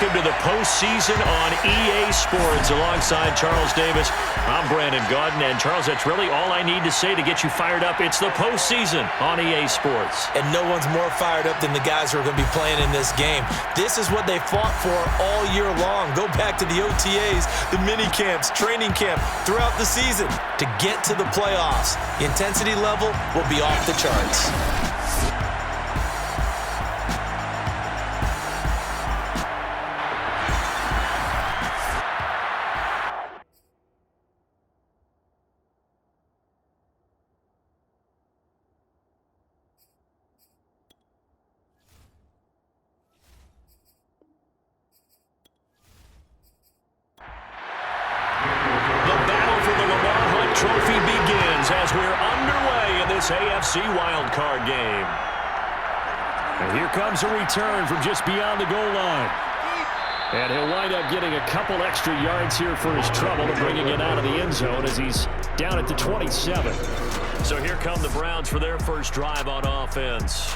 welcome to the postseason on EA Sports. Alongside Charles Davis, I'm Brandon Gaudin. And Charles, that's really all I need to say to get you fired up. It's the postseason on EA Sports. And no one's more fired up than the guys who are going to be playing in this game. This is what they fought for all year long. Go back to the OTAs, the mini camps, training camp, throughout the season to get to the playoffs. The intensity level will be off the charts. Trophy begins as we're underway in this AFC Wildcard game. And here comes a return from just beyond the goal line. And he'll wind up getting a couple extra yards here for his trouble and bringing it out of the end zone as he's down at the 27. So here come the Browns for their first drive on offense.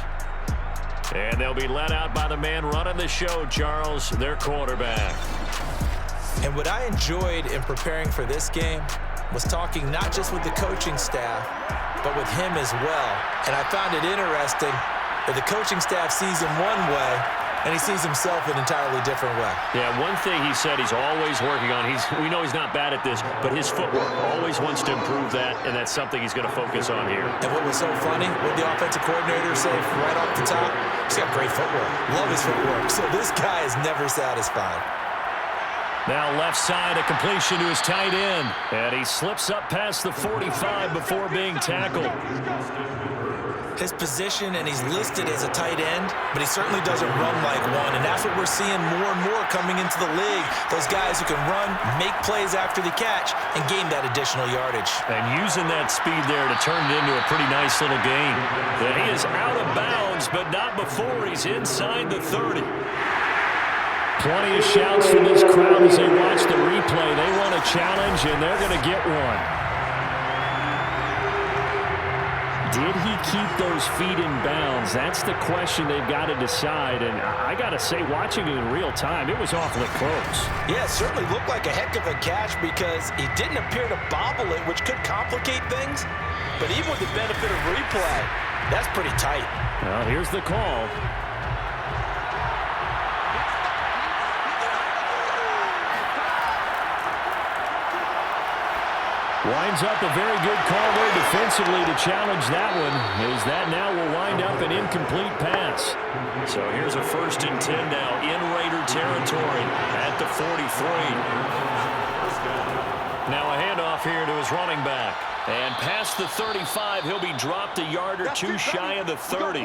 And they'll be led out by the man running the show, Charles, their quarterback. And what I enjoyed in preparing for this game was talking not just with the coaching staff, but with him as well. And I found it interesting that the coaching staff sees him one way, and he sees himself an entirely different way. Yeah, one thing he said he's always working on, we know he's not bad at this, but his footwork, always wants to improve that, and that's something he's going to focus on here. And what was so funny, what the offensive coordinator said right off the top, he's got great footwork. Love his footwork. So this guy is never satisfied. Now left side, a completion to his tight end. And he slips up past the 45 before being tackled. His position, and he's listed as a tight end, but he certainly doesn't run like one. And that's what we're seeing more and more coming into the league. Those guys who can run, make plays after the catch, and gain that additional yardage. And using that speed there to turn it into a pretty nice little gain. And he is out of bounds, but not before he's inside the 30. Plenty of shouts from this crowd as they watch the replay. They want a challenge, and they're going to get one. Did he keep those feet in bounds? That's the question they've got to decide. And I got to say, watching it in real time, it was awfully close. Yeah, it certainly looked like a heck of a catch because he didn't appear to bobble it, which could complicate things. But even with the benefit of replay, that's pretty tight. Well, here's the call. Winds up a very good call there defensively to challenge that one, as that now will wind up an incomplete pass. So here's a 1st and 10 now in Raider territory at the 43. Now a handoff here to his running back. And past the 35, he'll be dropped a yard or two shy of the 30.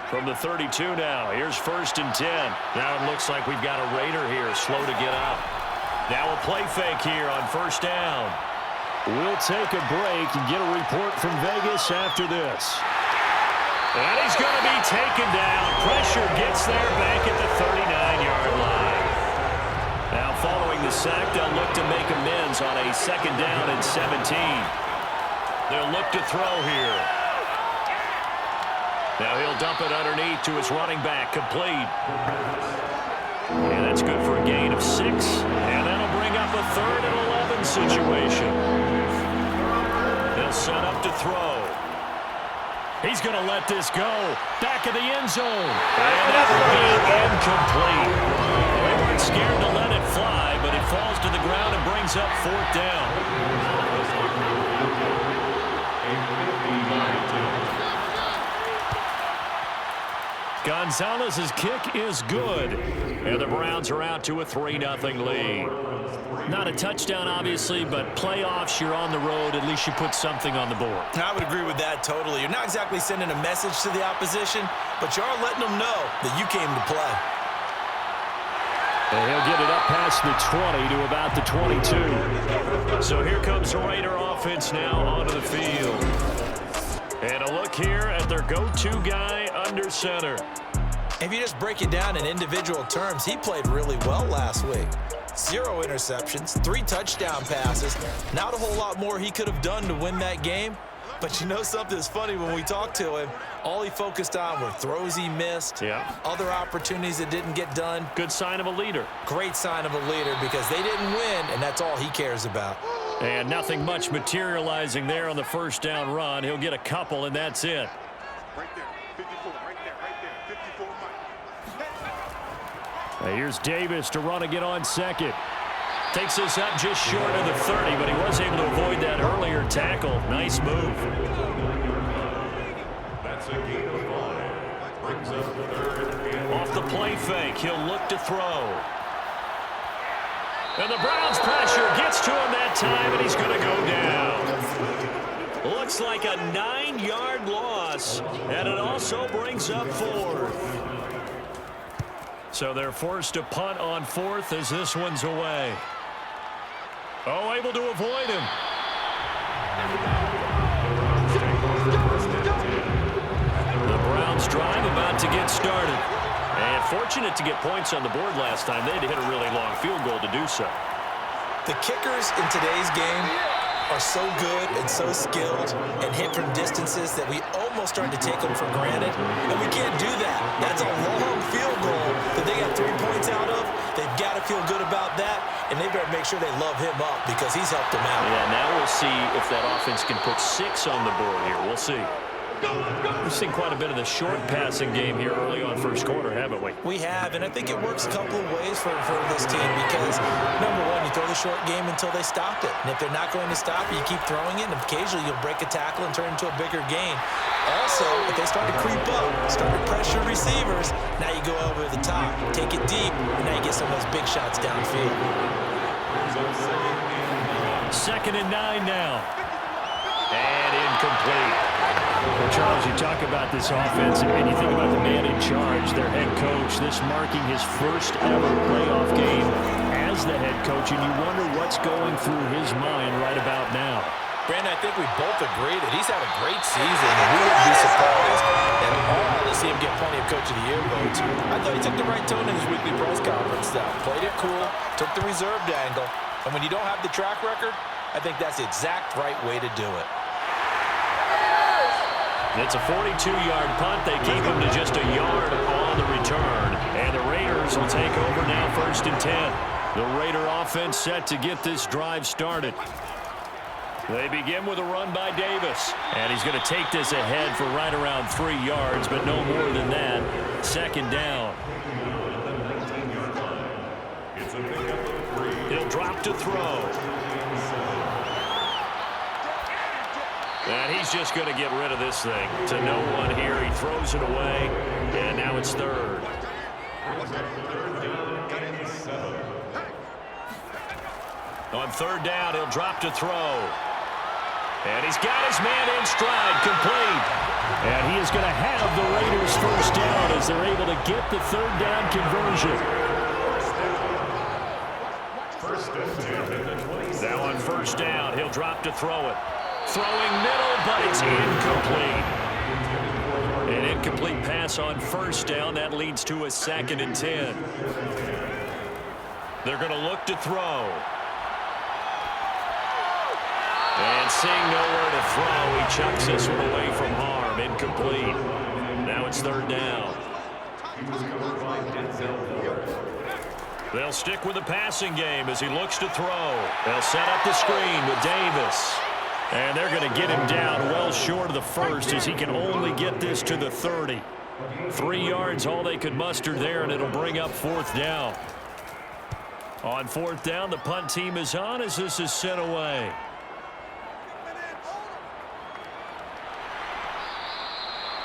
From the 32 now, here's 1st and 10. Now it looks like we've got a Raider here, slow to get out. Now a play fake here on 1st down. We'll take a break and get a report from Vegas after this. And he's going to be taken down. Pressure gets there back at the 39-yard line. Now following the sack, they'll look to make amends on a 2nd down and 17. They'll look to throw here. Now he'll dump it underneath to his running back, complete. And that's good for a gain of 6. And that'll bring up a 3rd and 11 situation. They'll set up to throw. He's going to let this go. Back of the end zone. And that will be incomplete. They weren't scared to let it fly, but it falls to the ground and brings up 4th down. Gonzalez's kick is good. And the Browns are out to a 3-0 lead. Not a touchdown, obviously, but playoffs, you're on the road. At least you put something on the board. I would agree with that totally. You're not exactly sending a message to the opposition, but you are letting them know that you came to play. And he'll get it up past the 20 to about the 22. So here comes the Raider offense now onto the field. And a look here at their go-to guy under center. If you just break it down in individual terms, he played really well last week. 0 interceptions, 3 touchdown passes. Not a whole lot more he could have done to win that game, But you know something's funny, when we talked to him, all he focused on were throws he missed, other opportunities that didn't get done. Good sign of a leader. Great sign of a leader, because they didn't win, and that's all he cares about. And nothing much materializing there on the first down run. He'll get a couple, and that's it. Right there, 54, right there, 54, Mike. Here's Davis to run again on second. Takes this up just short of the 30, but he was able to avoid that earlier tackle. Nice move. That's a gain of 5. Brings up third. Off the play fake, he'll look to throw. And the Browns' pressure gets to him that time, and he's going to go down. Looks like a 9-yard loss, and it also brings up 4th. So they're forced to punt on 4th as this one's away. Oh, able to avoid him. The Browns drive about to get started. And fortunate to get points on the board last time. They had to hit a really long field goal to do so. The kickers in today's game are so good and so skilled and hit from distances that we almost start to take them for granted. And we can't do that. That's a long field goal that they got 3 points out of. They've got to feel good about that, and they better make sure they love him up, because he's helped them out. Yeah, now we'll see if that offense can put 6 on the board here. We'll see. We've seen quite a bit of the short passing game here early on first quarter, haven't we? We have, and I think it works a couple of ways for this team, because, number one, you throw the short game until they stop it. And if they're not going to stop it, you keep throwing it, and occasionally you'll break a tackle and turn it into a bigger gain. Also, if they start to creep up, start to pressure receivers, now you go over the top, take it deep, and now you get some of those big shots downfield. 2nd and 9 now. And incomplete. Well, Charles, you talk about this offense, and you think about the man in charge, their head coach, this marking his first ever playoff game as the head coach, and you wonder what's going through his mind right about now. Brandon, I think we both agree that he's had a great season, and we wouldn't be surprised at all to see him get plenty of Coach of the Year votes. I thought he took the right tone in his weekly press conference, though. Played it cool, took the reserved angle, and when you don't have the track record, I think that's the exact right way to do it. It's a 42-yard punt. They keep him to just a yard on the return. And the Raiders will take over now, 1st and 10. The Raider offense set to get this drive started. They begin with a run by Davis. And he's going to take this ahead for right around 3 yards, but no more than that. 2nd down. He'll drop to throw. And he's just going to get rid of this thing to no one here. He throws it away, and now it's 3rd. On 3rd down, he'll drop to throw. And he's got his man in stride, complete. And he is going to have the Raiders' 1st down as they're able to get the 3rd down conversion. Now on 1st down, he'll drop to throw it. Throwing middle, but it's incomplete. An incomplete pass on 1st down. That leads to a 2nd and 10. They're going to look to throw. And seeing nowhere to throw, he chucks this one away from harm. Incomplete. Now it's 3rd down. They'll stick with the passing game as he looks to throw. They'll set up the screen with Davis. And they're going to get him down well short of the 1st as he can only get this to the 30. 3 yards, all they could muster there, and it'll bring up 4th down. On 4th down, the punt team is on as this is sent away.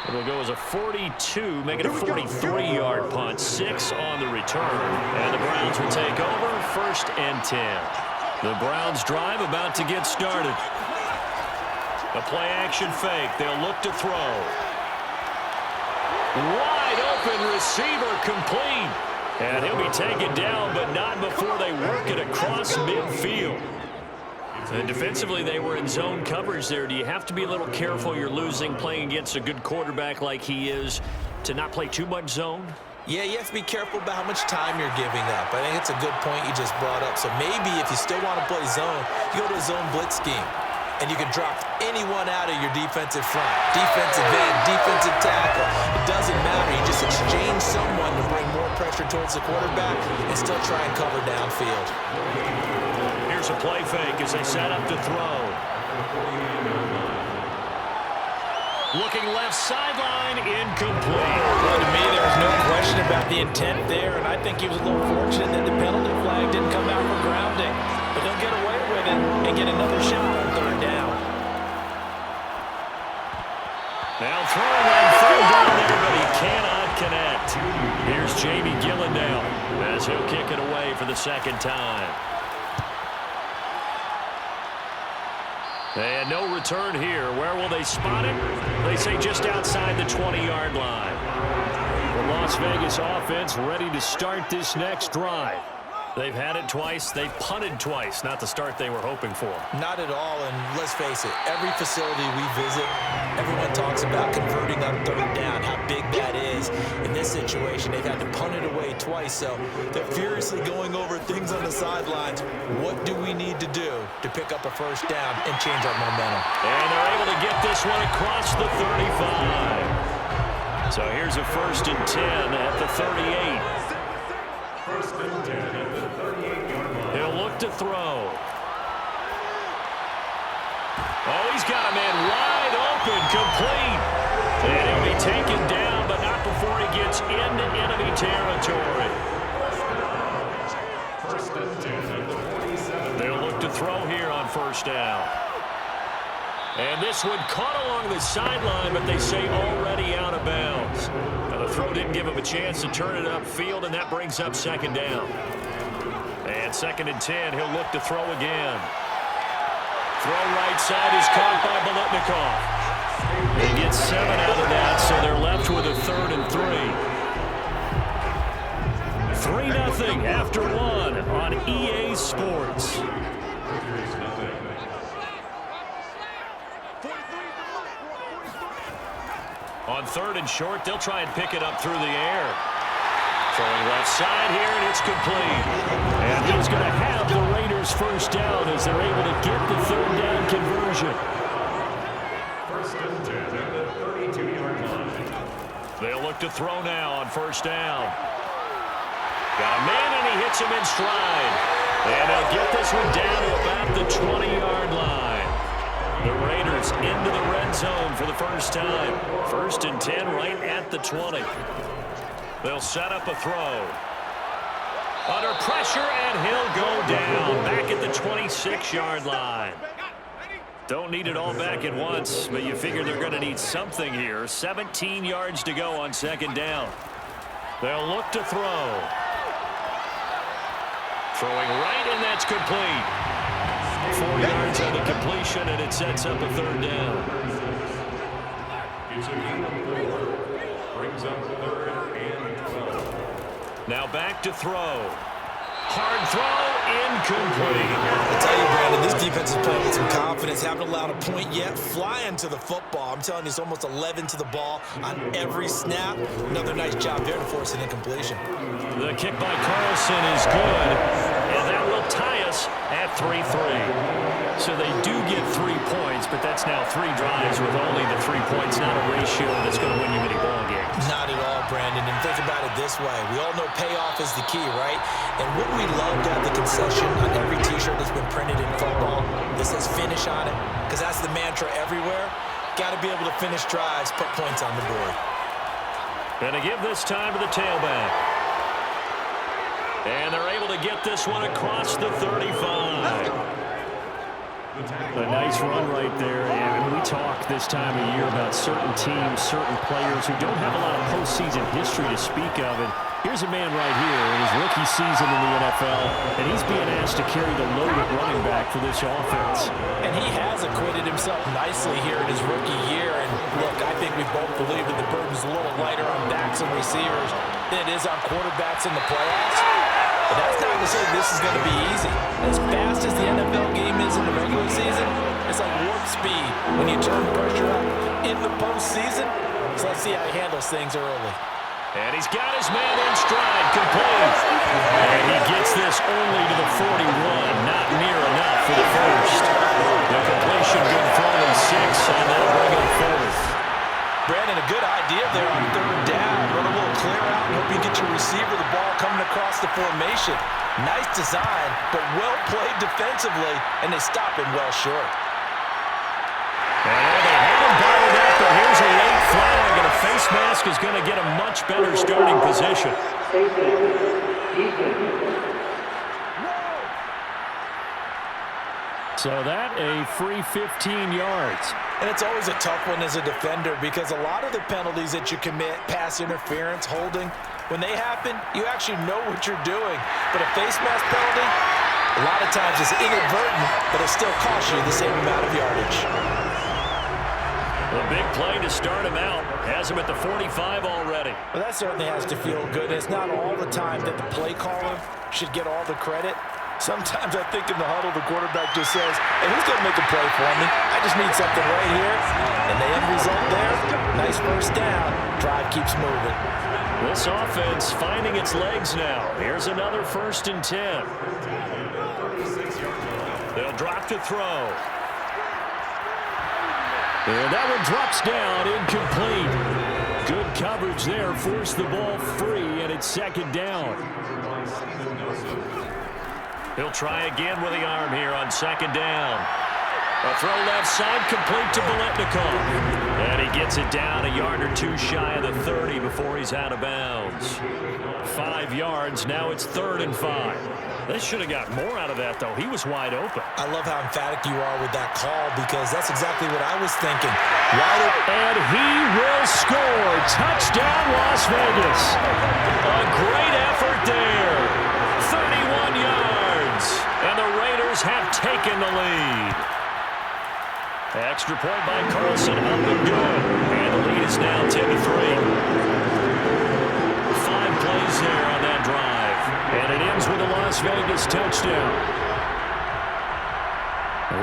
It'll go as a 42, make it a 43-yard punt. 6 on the return. And the Browns will take over, 1st and 10. The Browns drive about to get started. A play-action fake. They'll look to throw. Wide open receiver, complete. And he'll be taken down, but not before they work it across midfield. And defensively, they were in zone coverage there. Do you have to be a little careful? You're losing, playing against a good quarterback like he is, to not play too much zone? Yeah, you have to be careful about how much time you're giving up. I think it's a good point you just brought up. So maybe if you still want to play zone, you go to a zone blitz scheme. And you can drop anyone out of your defensive front. Defensive end, defensive tackle. It doesn't matter. You just exchange someone to bring more pressure towards the quarterback and still try and cover downfield. Here's a play fake as they set up to throw. Looking left sideline, incomplete. Well, to me, there was no question about the intent there, and I think he was a little fortunate that the penalty flag didn't come out for grounding. But they'll get away with it and get another shot on third down. Now throwing on third down there, but he cannot connect. Here's Jamie Gillandale as he'll kick it away for the second time. And no return here. Where will they spot it? They say just outside the 20-yard line. The Las Vegas offense ready to start this next drive. They've had it twice. They've punted twice. Not the start they were hoping for. Not at all, and let's face it, every facility we visit, everyone talks about converting on third down, how big that is. In this situation, they've had to punt it away twice, so they're furiously going over things on the sidelines. What do we need to do to pick up a first down and change our momentum? And they're able to get this one across the 35. So here's a 1st and 10 at the 38. First and 10 at the 38-yard line. He'll look to throw. Oh, he's got a man wide open, complete. And he'll be taken down, but not before he gets into enemy territory. First and 10 at the 47. They'll look to throw here on first down. And this one caught along the sideline, but they say already out of bounds. Now the throw didn't give him a chance to turn it upfield, and that brings up second down. And 2nd and 10, he'll look to throw again. Throw right side is caught by Bolitnikov. They get 7 out of that, so they're left with a 3rd and 3. 3-0 after 1 on EA Sports. On 3rd and short, they'll try and pick it up through the air. Throwing left side here, and it's complete. And he's going to have the Raiders first down as they're able to get the 3rd down conversion. First and 10 at the 32-yard line. They'll look to throw now on first down. Got a man, and he hits him in stride. And they'll get this one down to about the 20-yard line. The Raiders into the red zone for the first time. 1st and 10 right at the 20. They'll set up a throw. Under pressure, and he'll go down back at the 26-yard line. Don't need it all back at once, but you figure they're going to need something here. 17 yards to go on 2nd down. They'll look to throw. Throwing right, and that's complete. 4 yards on the completion, and it sets up a 3rd down. Gives him 4. Brings up 3rd and 12. Now back to throw. Hard throw, incomplete. I tell you, Brandon, this defense is playing with some confidence. Haven't allowed a point yet. Flying to the football. I'm telling you, it's almost 11 to the ball on every snap. Another nice job there to force an incompletion. The kick by Carlson is good, and that will tie us at 3-3. So they do get 3 points, but that's now 3 drives with only the 3 points, not a ratio that's going to win you many ball games. Not at all, Brandon. And think about it this way. We all know payoff is the key, right? And wouldn't we love to have the concession on every T-shirt that's been printed in football that says finish on it? Because that's the mantra everywhere. Got to be able to finish drives, put points on the board. And to give this time to the tailback. And they're able to get this one across the 35. A nice run right there. And we talk this time of year about certain teams, certain players who don't have a lot of postseason history to speak of. And here's a man right here in his rookie season in the NFL, and he's being asked to carry the load at running back for this offense. And he has acquitted himself nicely here in his rookie year. And look, I think we both believe that the burden's a little lighter on backs and receivers than it is on quarterbacks in the playoffs. But that's not to say this is going to be easy. As fast as the NFL game is in the regular season, it's like warp speed when you turn pressure up in the postseason. So let's see how he handles things early. And he's got his man in stride, complete. And he gets this only to the 41, not near enough for the first. The completion good throw is and they'll bring up fourth. Brandon, a good idea there on third down. Run a little clear out and hope you get your receiver the ball coming across the formation. Nice design, but well played defensively, and they stop him well short. And they have him bottled up, but here's a late flag, and a face mask is going to get a much better starting position. So that a free 15 yards. And it's always a tough one as a defender because a lot of the penalties that you commit, pass interference, holding, when they happen, you actually know what you're doing. But a face mask penalty, a lot of times it's inadvertent, but it still costs you the same amount of yardage. A big play to start him out. Has him at the 45 already. Well, that certainly has to feel good. It's not all the time that the play caller should get all the credit. Sometimes I think in the huddle, the quarterback just says, hey, who's going to make a play for me? I just need something right here. And the end result there, nice first down. Drive keeps moving. This offense finding its legs now. Here's another 1st and 10. They'll drop to throw. And that one drops down, incomplete. Good coverage there, forced the ball free, and it's 2nd down. He'll try again with the arm here on 2nd down. A throw left side, complete to Biletnikoff. And he gets it down a yard or two shy of the 30 before he's out of bounds. 5 yards, now it's 3rd and 5. They should have got more out of that, though. He was wide open. I love how emphatic you are with that call because that's exactly what I was thinking. And he will score. Touchdown, Las Vegas. A great effort there. 31 yards. And the Raiders have taken the lead. Extra point by Carlson, up and good. And the lead is now 10-3. 5 plays there on that drive. And it ends with a Las Vegas touchdown.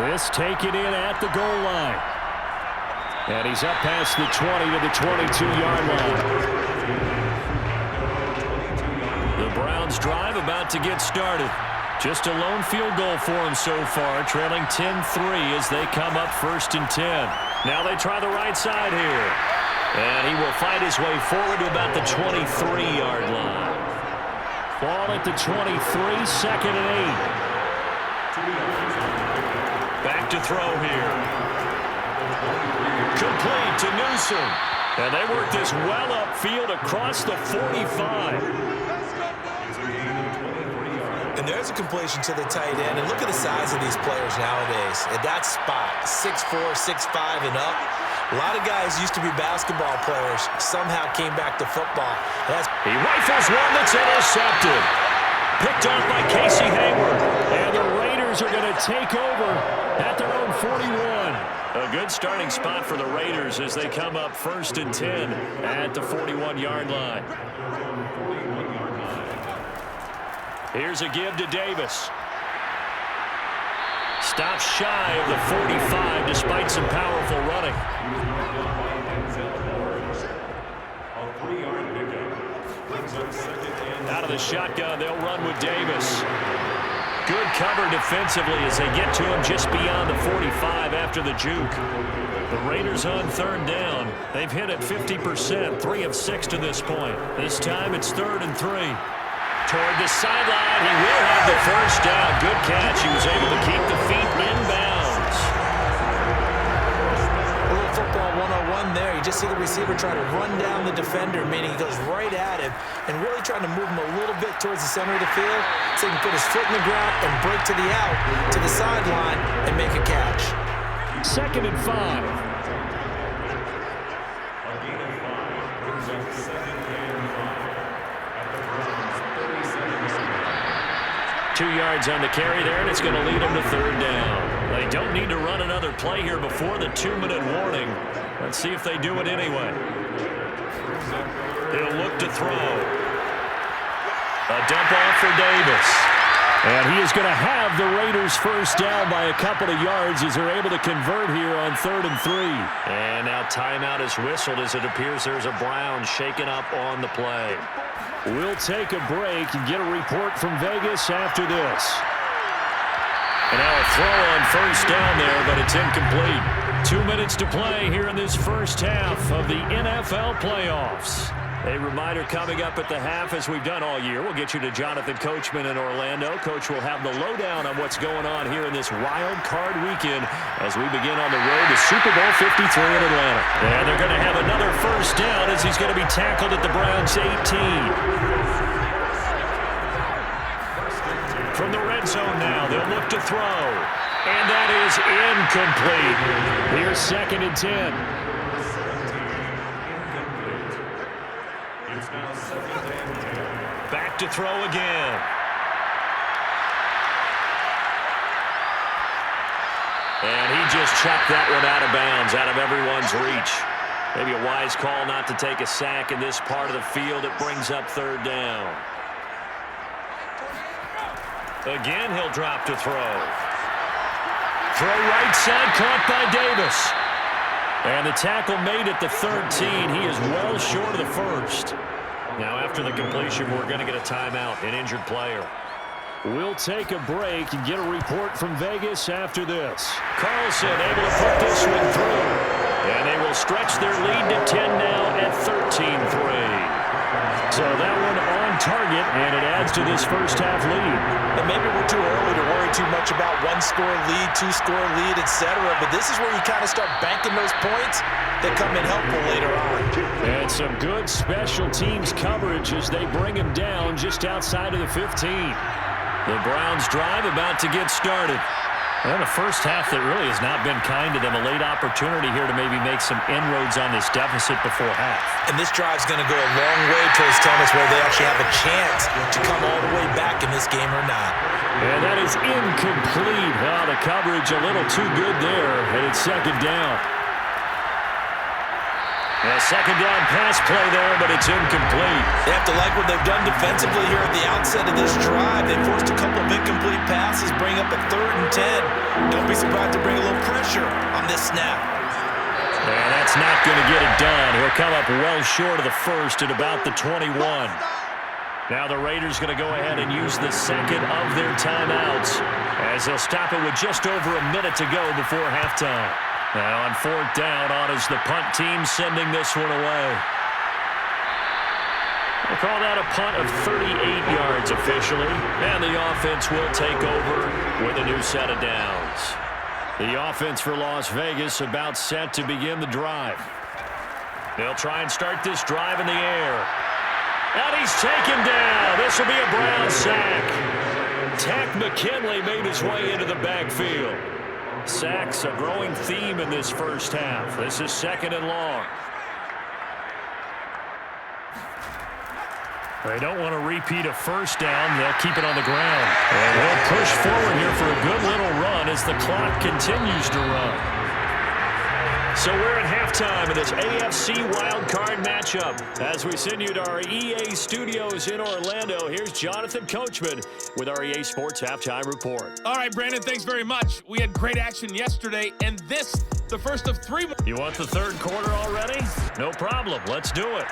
This taken in at the goal line. And he's up past the 20 to the 22-yard line. The Browns drive about to get started. Just a lone field goal for him so far, trailing 10-3 as they come up 1st and 10. Now they try the right side here. And he will fight his way forward to about the 23-yard line. Ball at the 23, 2nd and 8. Back to throw here. Complete to Newsom. And they work this well upfield across the 45. And there's a completion to the tight end. And look at the size of these players nowadays. At that spot, 6'4", 6'5", and up. A lot of guys used to be basketball players. Somehow came back to football. He rifles one that's intercepted. Picked off by Casey Hayward. And the Raiders are going to take over at their own 41. A good starting spot for the Raiders as they come up 1st and 10 at the 41-yard line. Here's a give to Davis. Stops shy of the 45 despite some powerful running. Out of the shotgun, they'll run with Davis. Good cover defensively as they get to him just beyond the 45 after the juke. The Raiders on 3rd down. They've hit it 50%, 3 of 6 to this point. This time it's 3rd and 3. Toward the sideline, he will have the first down. Good catch. He was able to keep the feet inbounds. A little football 101 there. You just see the receiver try to run down the defender, meaning he goes right at him and really trying to move him a little bit towards the center of the field so he can put his foot in the ground and break to the out, to the sideline, and make a catch. 2nd and 5. 2 yards on the carry there, and it's going to lead them to 3rd down. They don't need to run another play here before the 2-minute warning. Let's see if they do it anyway. He'll look to throw. A dump off for Davis. And he is going to have the Raiders first down by a couple of yards as they're able to convert here on 3rd and 3. And now timeout is whistled as it appears there's a Brown shaken up on the play. We'll take a break and get a report from Vegas after this. And now a throw on first down there, but it's incomplete. 2 minutes to play here in this first half of the NFL playoffs. A reminder coming up at the half, as we've done all year. We'll get you to Jonathan Coachman in Orlando. Coach will have the lowdown on what's going on here in this wild card weekend as we begin on the road to Super Bowl 53 in Atlanta. And they're going to have another first down as he's going to be tackled at the Browns' 18. From the red zone now, they'll look to throw. And that is incomplete. Here's 2nd and 10. Back to throw again. And he just chucked that one out of bounds, out of everyone's reach. Maybe a wise call not to take a sack in this part of the field. It brings up 3rd down. Again, he'll drop to throw. Throw right side, caught by Davis. And the tackle made at the 13. He is well short of the first. Now, after the completion, we're going to get a timeout, an injured player. We'll take a break and get a report from Vegas after this. Carlson able to put this one through. And they will stretch their lead to 10 now at 13-3. So that one on target, and it adds to this first half lead. And maybe we're too early to worry too much about 1-score lead, 2-score lead, etc. But this is where you kind of start banking those points that come in helpful later on. And some good special teams coverage as they bring him down just outside of the 15. The Browns drive about to get started. And a first half that really has not been kind to them. A late opportunity here to maybe make some inroads on this deficit before half. And this drive's going to go a long way towards telling us whether they actually have a chance to come all the way back in this game or not. And that is incomplete. Oh, the coverage a little too good there. And it's 2nd down. A 2nd down pass play there, but it's incomplete. They have to like what they've done defensively here at the outset of this drive. They forced a couple of incomplete passes, bring up a 3rd and 10. Don't be surprised to bring a little pressure on this snap. And that's not going to get it done. He'll come up well short of the first at about the 21. Now the Raiders going to go ahead and use the 2nd of their timeouts as they'll stop it with just over a minute to go before halftime. Now on 4th down, on is the punt team sending this one away. We'll call that a punt of 38 yards officially, and the offense will take over with a new set of downs. The offense for Las Vegas about set to begin the drive. They'll try and start this drive in the air. And he's taken down. This will be a Brown sack. Tack McKinley made his way into the backfield. Sacks a growing theme in this first half. This is 2nd and long. They don't want to repeat a first down. They'll keep it on the ground. And they'll push forward here for a good little run as the clock continues to run. So we're at halftime of this AFC Wildcard matchup. As we send you to our EA studios in Orlando, here's Jonathan Coachman with our EA Sports Halftime Report. All right, Brandon, thanks very much. We had great action yesterday, and this, the first of 3 more. You want the 3rd quarter already? No problem. Let's do it.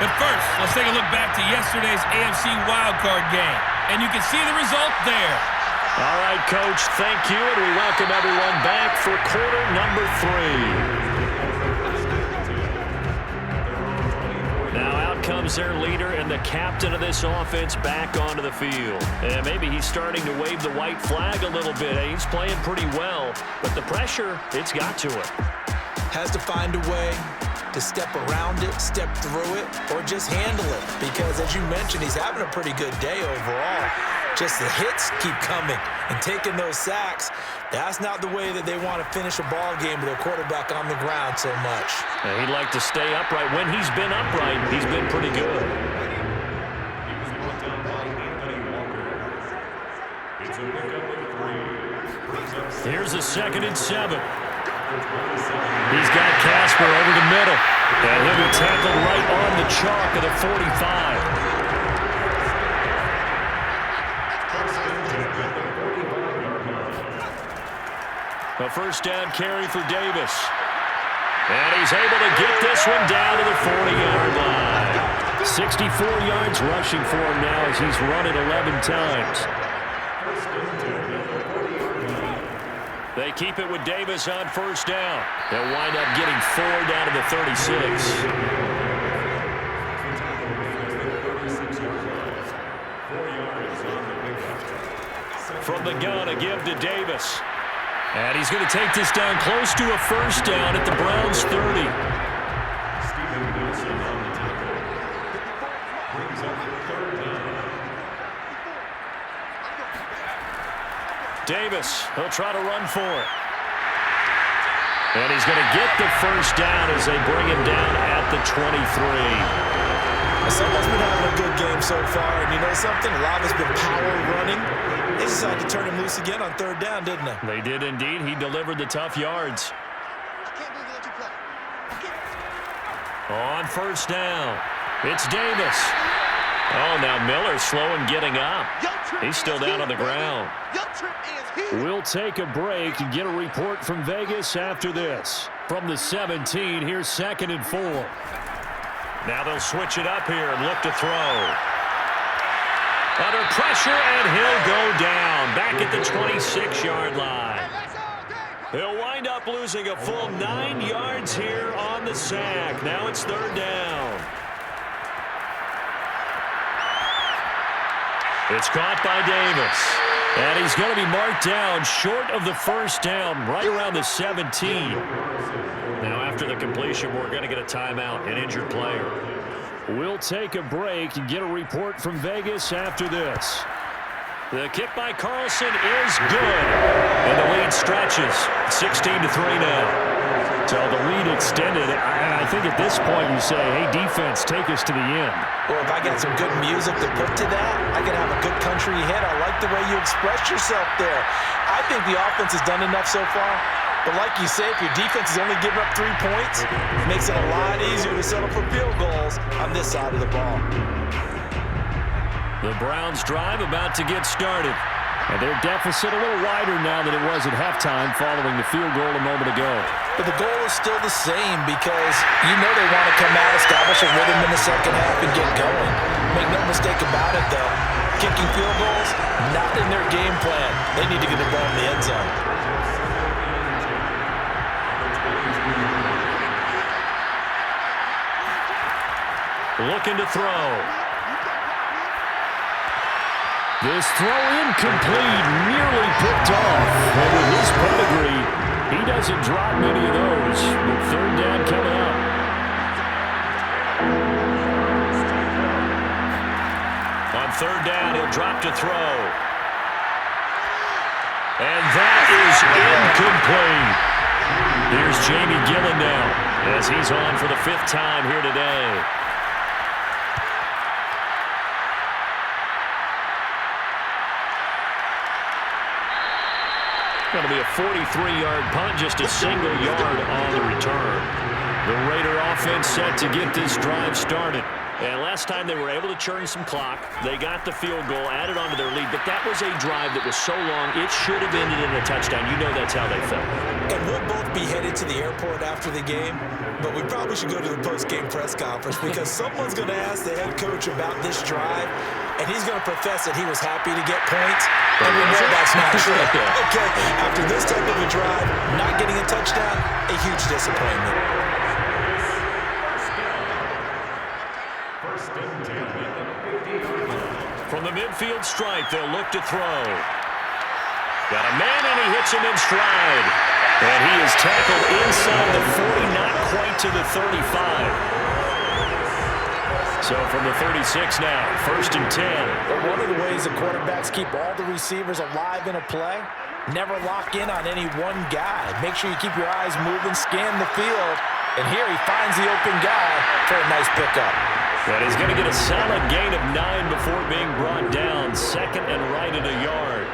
But first, let's take a look back to yesterday's AFC Wildcard game. And you can see the result there. All right, Coach, thank you, and we welcome everyone back for quarter number 3. Now out comes their leader and the captain of this offense back onto the field. And maybe he's starting to wave the white flag a little bit. He's playing pretty well, but the pressure, it's got to it. Has to find a way to step around it, step through it, or just handle it. Because, as you mentioned, he's having a pretty good day overall. Just the hits keep coming and taking those sacks. That's not the way that they want to finish a ball game with their quarterback on the ground so much. And he'd like to stay upright. When he's been upright, he's been pretty good. Here's a 2nd and 7. He's got Casper over the middle. And he'll be tackled right on the chalk of the 45. A first down carry for Davis. And he's able to get this one down to the 40-yard line. 64 yards rushing for him now as he's run it 11 times. They keep it with Davis on first down. They'll wind up getting 4 down to the 36. From the gun, a give to Davis. And he's going to take this down close to a first down at the Browns' 30. Davis, he'll try to run for it. And he's going to get the first down as they bring him down at the 23. Someone's been having a good game so far, and you know something? A lot has been power running. They decided to turn him loose again on third down, didn't they? They did indeed. He delivered the tough yards. On first down, it's Davis. Oh, now Miller's slow in getting up. He's still down on the ground. We'll take a break and get a report from Vegas after this. From the 17, here's 2nd and 4. Now they'll switch it up here and look to throw. Under pressure, and he'll go down. Back at the 26-yard line. He'll wind up losing a full 9 yards here on the sack. Now it's 3rd down. It's caught by Davis. And he's going to be marked down short of the first down, right around the 17. Now after the completion, we're going to get a timeout, an injured player. We'll take a break and get a report from Vegas after this. The kick by Carlson is good. And the lead stretches. 16-3 now. So the lead extended. I think at this point you say, hey, defense, take us to the end. Well, if I got some good music to put to that, I could have a good country hit. I like the way you expressed yourself there. I think the offense has done enough so far. But like you say, if your defense is only giving up 3 points, it makes it a lot easier to settle for field goals on this side of the ball. The Browns drive about to get started. And their deficit a little wider now than it was at halftime following the field goal a moment ago. But the goal is still the same because you know they want to come out, establish a rhythm in the second half, and get going. Make no mistake about it, though. Kicking field goals, not in their game plan. They need to get the ball in the end zone. Looking to throw. This throw incomplete, nearly picked off. And with his pedigree, he doesn't drop many of those. But 3rd down coming up. On 3rd down, he'll drop to throw. And that is incomplete. Here's Jamie Gillen now as he's on for the 5th time here today. Going to be a 43-yard punt, just a single yard on the return. The Raider offense set to get this drive started. And last time they were able to churn some clock. They got the field goal, added onto their lead. But that was a drive that was so long, it should have ended in a touchdown. You know that's how they felt. And we'll both be headed to the airport after the game. But we probably should go to the post-game press conference because someone's going to ask the head coach about this drive. And he's going to profess that he was happy to get points. And we know that's not true. Okay, after this type of a drive, not getting a touchdown, a huge disappointment. From the midfield stripe, they'll look to throw. Got a man, and he hits him in stride. And he is tackled inside the 40, not quite to the 35. So from the 36 now, 1st and 10. But one of the ways the quarterbacks keep all the receivers alive in a play, never lock in on any one guy. Make sure you keep your eyes moving, scan the field. And here he finds the open guy for a nice pickup. And he's going to get a solid gain of 9 before being brought down. 2nd and right at a yard.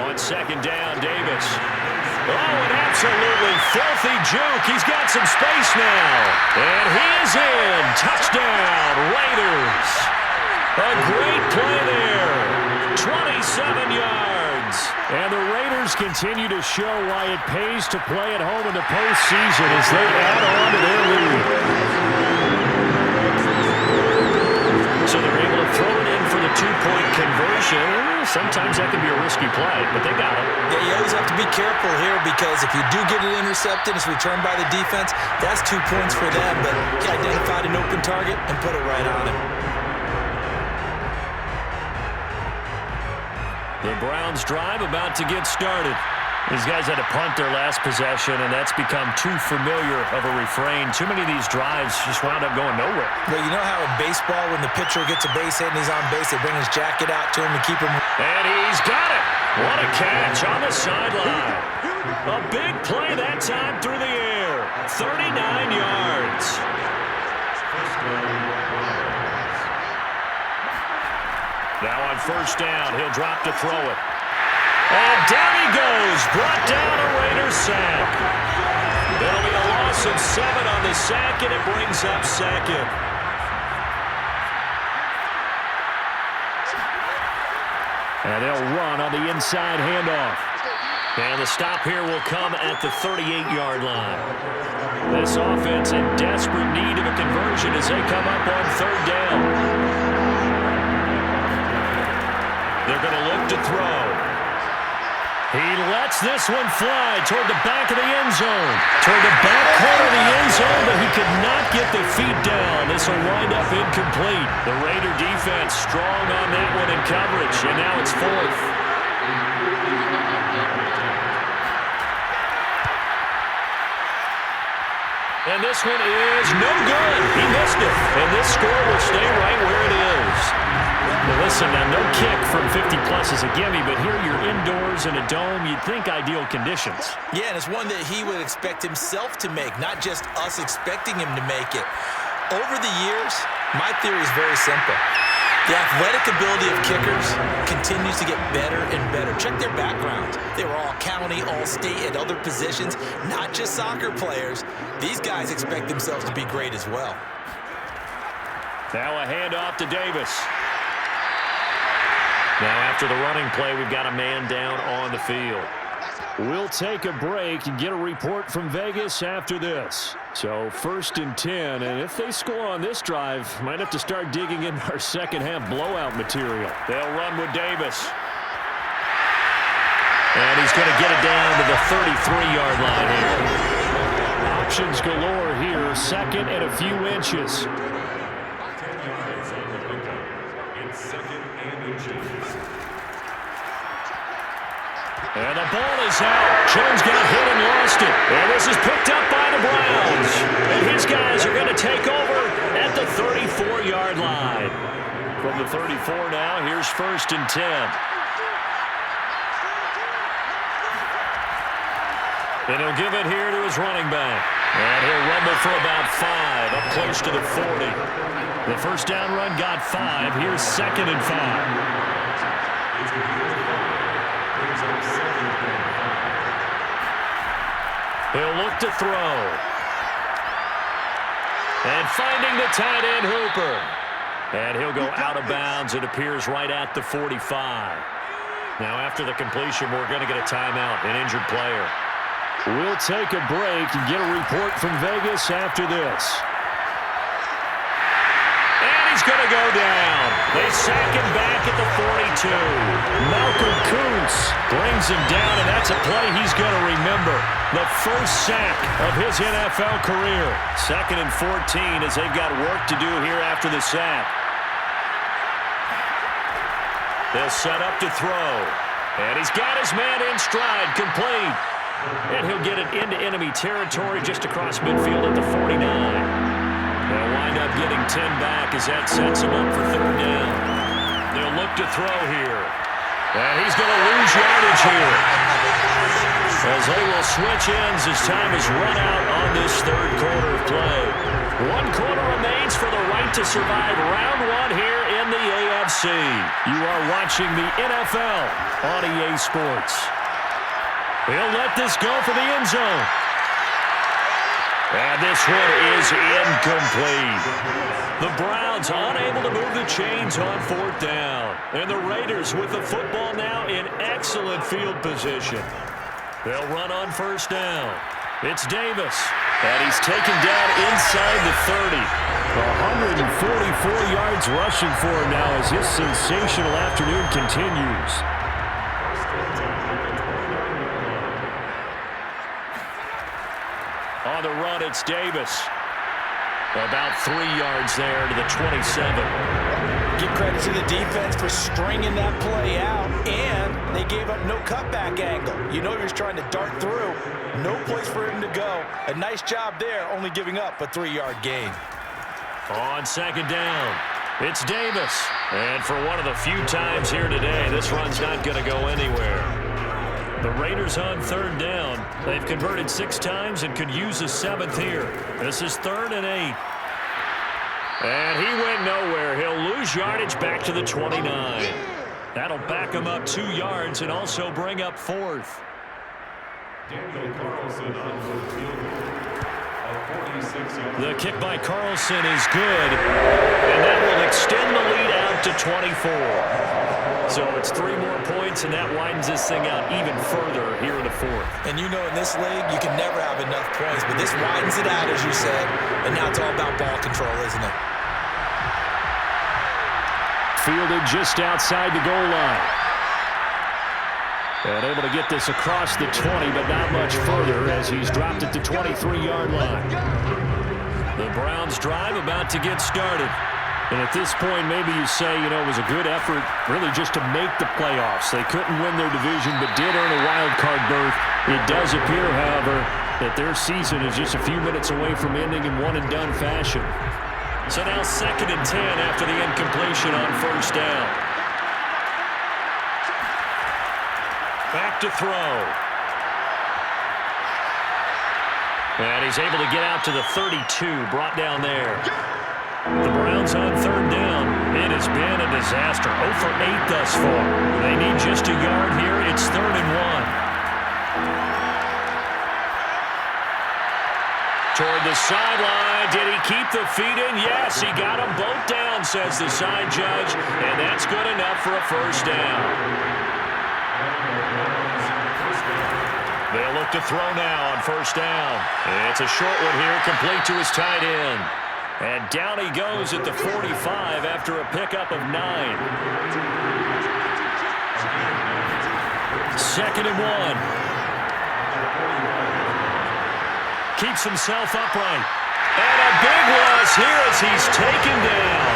On 2nd down, Davis. Oh, an absolutely filthy juke. He's got some space now. And he is in. Touchdown, Raiders. A great play there. 27 yards. And the Raiders continue to show why it pays to play at home in the postseason as they add on to their lead. So they're able to throw it in for the two-point conversion. Sometimes that can be a risky play, but they got it. Yeah, you always have to be careful here because if you do get it intercepted, it's returned by the defense, that's 2 points for them, but he identified an open target and put it right on him. The Browns drive about to get started. These guys had to punt their last possession, and that's become too familiar of a refrain. Too many of these drives just wound up going nowhere. Well, you know how in baseball when the pitcher gets a base hit and he's on base, they bring his jacket out to him to keep him. And he's got it. What a catch on the sideline. A big play that time through the air. 39 yards. Now on first down, he'll drop to throw it. And down he goes, brought down a Raiders sack. It'll be a loss of 7 on the sack, and it brings up second. And they'll run on the inside handoff. And the stop here will come at the 38-yard line. This offense in desperate need of a conversion as they come up on third down. They're going to look to throw. He lets this one fly toward the back of the end zone. Toward the back corner of the end zone, but he could not get the feet down. This will wind up incomplete. The Raider defense strong on that one in coverage, and now it's fourth. And this one is no good. He missed it. And this score will stay right where it is. Well, listen, now no kick from 50-plus is a gimme, but here you're indoors in a dome. You'd think ideal conditions. Yeah, and it's one that he would expect himself to make, not just us expecting him to make it. Over the years, my theory is very simple. The athletic ability of kickers continues to get better and better. Check their backgrounds. They were all county, all state, at other positions, not just soccer players. These guys expect themselves to be great as well. Now a handoff to Davis. Now after the running play, we've got a man down on the field. We'll take a break and get a report from Vegas after this. So 1st and 10, and if they score on this drive, might have to start digging in our second half blowout material. They'll run with Davis. And he's going to get it down to the 33-yard line here. Options galore here, second and a few inches. 10 yards on the pickup. It's 2nd and inches. And the ball is out. Jones got hit and lost it. And this is picked up by the Browns. And his guys are going to take over at the 34-yard line. From the 34 now, here's 1st and 10. And he'll give it here to his running back. And he'll rumble for about 5, up close to the 40. The first down run got 5. Here's 2nd and 5. He'll look to throw. And finding the tight end, Hooper. And he'll go out of bounds. It appears right at the 45. Now after the completion, we're going to get a timeout, an injured player. We'll take a break and get a report from Vegas after this. And he's going to go down. They sack him back at the 42. Malcolm Kuntz brings him down, and that's a play he's going to remember. The first sack of his NFL career. 2nd and 14 as they've got work to do here after the sack. They'll set up to throw. And he's got his man in stride, complete. And he'll get it into enemy territory just across midfield at the 49. They'll wind up getting 10 back as that sets him up for 3rd down. They'll look to throw here. And he's going to lose yardage here. As they will switch ends as time is run out on this 3rd quarter of play. 1 quarter remains for the right to survive round 1 here in the AFC. You are watching the NFL on EA Sports. He'll let this go for the end zone. And this one is incomplete. The Browns unable to move the chains on 4th down. And the Raiders with the football now in excellent field position. They'll run on 1st down. It's Davis. And he's taken down inside the 30. 144 yards rushing for him now as his sensational afternoon continues. On the run, it's Davis. About 3 yards there to the 27. Give credit to the defense for stringing that play out, and they gave up no cutback angle. You know he was trying to dart through. No place for him to go. A nice job there, only giving up a 3-yard gain. On second down, it's Davis. And for one of the few times here today, this run's not going to go anywhere. The Raiders on third down. They've converted 6 times and could use a 7th here. This is 3rd and 8. And he went nowhere. He'll lose yardage back to the 29. That'll back him up 2 yards and also bring up 4th. The kick by Carlson is good, and that will extend the lead out to 24. So it's 3 more points, and that widens this thing out even further here in the 4th. And you know in this league, you can never have enough points, but this widens it out, as you said, and now it's all about ball control, isn't it? Fielded just outside the goal line. And able to get this across the 20, but not much further as he's dropped at the 23-yard line. The Browns drive about to get started. And at this point, maybe you say, you know, it was a good effort really just to make the playoffs. They couldn't win their division, but did earn a wild card berth. It does appear, however, that their season is just a few minutes away from ending in one-and-done fashion. So now 2nd and 10 after the incompletion on first down. Back to throw. And he's able to get out to the 32, brought down there. The Browns on third down. It has been a disaster. 0 for 8 thus far. They need just a yard here. It's 3rd and 1. Toward the sideline. Did he keep the feet in? Yes, he got them both down, says the side judge. And that's good enough for a first down. They'll look to throw now on first down. It's a short one here, complete to his tight end. And down he goes at the 45 after a pickup of 9. 2nd and 1. Keeps himself upright. And a big loss here as he's taken down.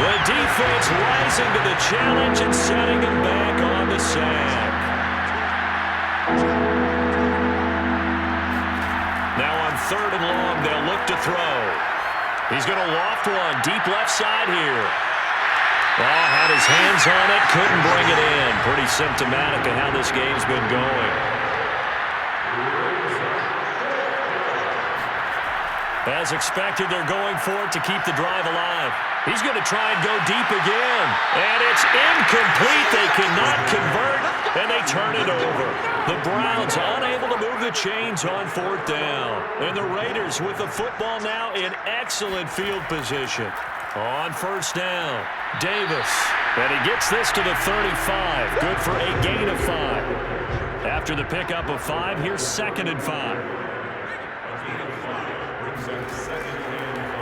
The defense rising to the challenge and setting him back on the sack. Now on 3rd and long, they'll look to throw. He's going to loft one deep left side here. Oh, had his hands on it, couldn't bring it in. Pretty symptomatic of how this game's been going. As expected, they're going for it to keep the drive alive. He's going to try and go deep again. And it's incomplete. They cannot convert, and they turn it over. The Browns unable to move the chains on 4th down. And the Raiders with the football now in excellent field position. On first down, Davis. And he gets this to the 35. Good for a gain of 5. After the pickup of 5, here's 2nd and 5.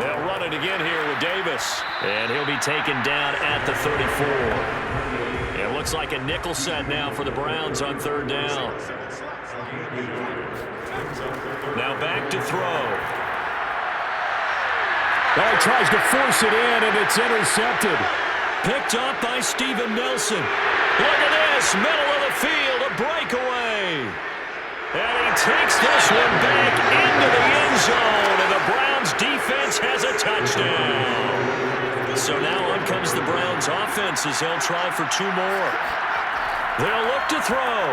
They'll run it again here with Davis. And he'll be taken down at the 34. It looks like a nickel set now for the Browns on 3rd down. Now back to throw. Oh, he tries to force it in, and it's intercepted. Picked up by Steven Nelson. Look at this, middle of the field, a breakaway. And he takes this one back into the end zone, and the Browns defense has a touchdown. So now on comes the Browns offense as they'll try for 2 more. They'll look to throw.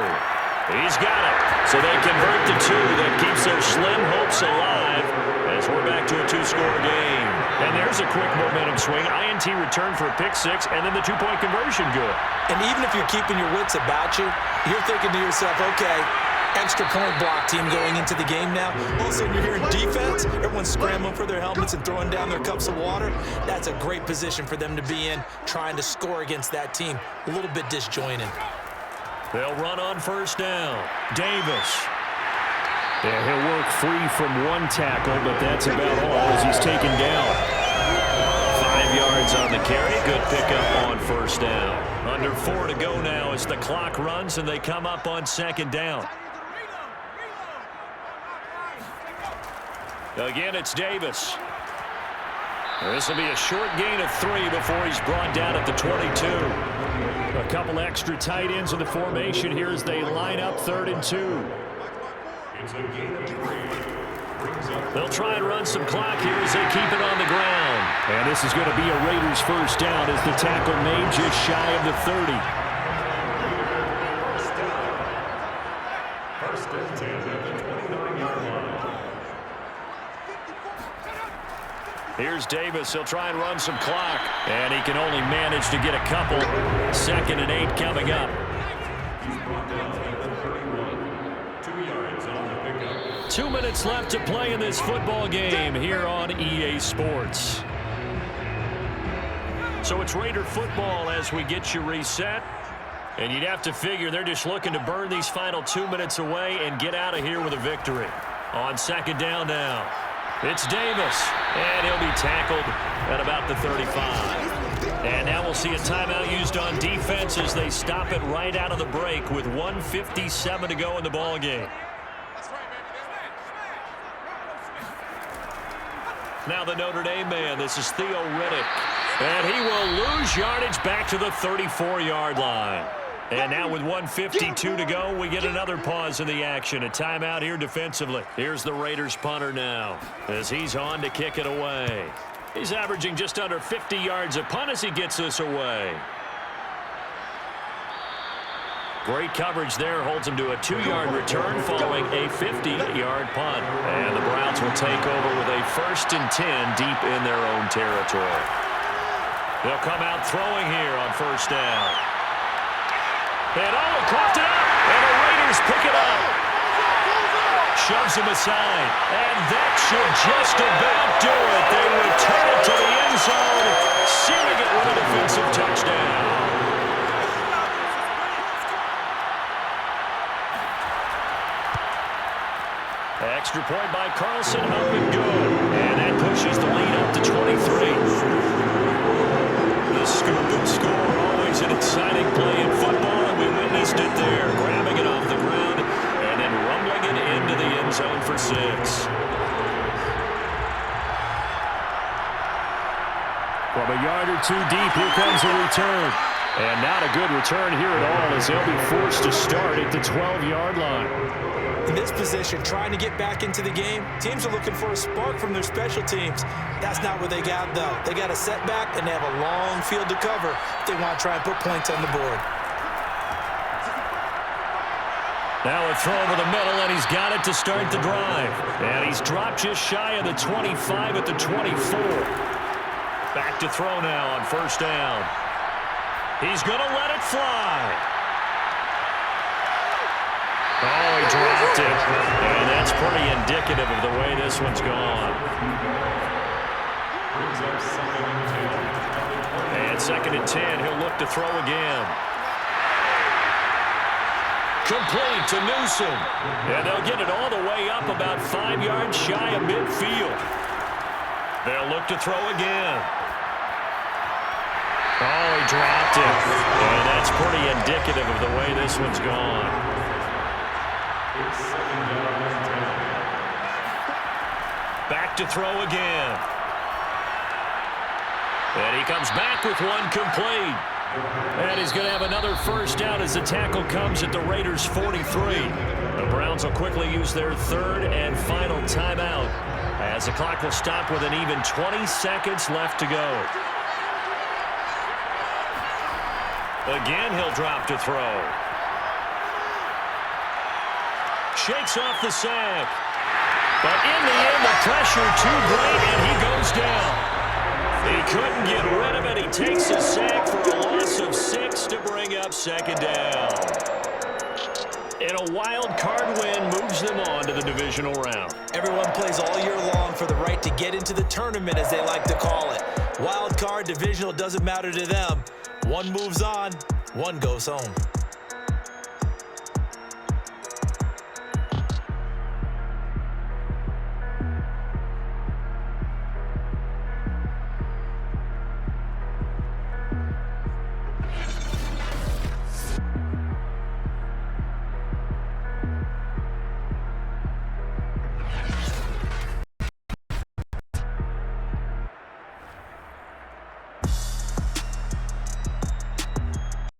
He's got it. So they convert to 2. That keeps their slim hopes alive as we're back to a 2-score game. And there's a quick momentum swing. INT return for a pick 6, and then the 2-point conversion good. And even if you're keeping your wits about you, you're thinking to yourself, okay, extra point block team going into the game now. All of a sudden you're hearing defense. Everyone's scrambling for their helmets and throwing down their cups of water. That's a great position for them to be in, trying to score against that team. A little bit disjointed. They'll run on first down. Davis. Yeah, he'll work free from one tackle, but that's about all as he's taken down. 5 yards on the carry. Good pickup on first down. Under 4 to go now as the clock runs and they come up on second down. Again, it's Davis. This will be a short gain of 3 before he's brought down at the 22. A couple extra tight ends in the formation here as they line up 3rd and 2. It's a gain of 3. They'll try and run some clock here as they keep it on the ground. And this is going to be a Raiders first down as the tackle made just shy of the 30. First and 10 at the 29-yard line. Here's Davis. He'll try and run some clock. And he can only manage to get a couple. 2nd and 8 coming up. He's brought down at the 31. 2 yards on the pickup. 2 minutes left to play in this football game here on EA Sports. So it's Raider football as we get you reset. And you'd have to figure they're just looking to burn these final 2 minutes away and get out of here with a victory. On second down now. It's Davis, and he'll be tackled at about the 35. And now we'll see a timeout used on defense as they stop it right out of the break with 1:57 to go in the ball game. Now the Notre Dame man, this is Theo Riddick. And he will lose yardage back to the 34-yard line. And now with 1:52 to go, we get another pause in the action. A timeout here defensively. Here's the Raiders punter now as he's on to kick it away. He's averaging just under 50 yards a punt as he gets this away. Great coverage there. Holds him to a 2-yard return following a 50-yard punt. And the Browns will take over with a 1st and 10 deep in their own territory. They'll come out throwing here on first down. And coughed it up, and the Raiders pick it up. Shoves him aside, and that should just about do it. They return it to the end zone, sealing it with a defensive touchdown. Extra point by Carlson, up and good. And that pushes the lead up to 23. The scoop and score, always an exciting play in football, and we witnessed it there, grabbing it off the ground and then rumbling it into the end zone for 6. From a yard or 2 deep, here comes a return. And not a good return here at all as they'll be forced to start at the 12-yard line. In this position, trying to get back into the game, teams are looking for a spark from their special teams. That's not what they got, though. They got a setback, and they have a long field to cover if they want to try and put points on the board. Now a throw over the middle, and he's got it to start the drive. And he's dropped just shy of the 25 at the 24. Back to throw now on first down. He's going to let it fly. Oh, he dropped it. And that's pretty indicative of the way this one's gone. And 2nd and 10, he'll look to throw again. Complete to Newsom. And they'll get it all the way up about 5 yards shy of midfield. They'll look to throw again. Oh, he dropped it. And that's pretty indicative of the way this one's gone. Back to throw again. And he comes back with one complete. And he's going to have another first down as the tackle comes at the Raiders' 43. The Browns will quickly use their 3rd and final timeout as the clock will stop with an even 20 seconds left to go. Again, he'll drop to throw. Shakes off the sack. But in the end, the pressure too great, and he goes down. He couldn't get rid of it. He takes a sack for a loss of 6 to bring up 2nd down. And a wild card win moves them on to the divisional round. Everyone plays all year long for the right to get into the tournament, as they like to call it. Wild card, divisional, doesn't matter to them. One moves on, one goes home.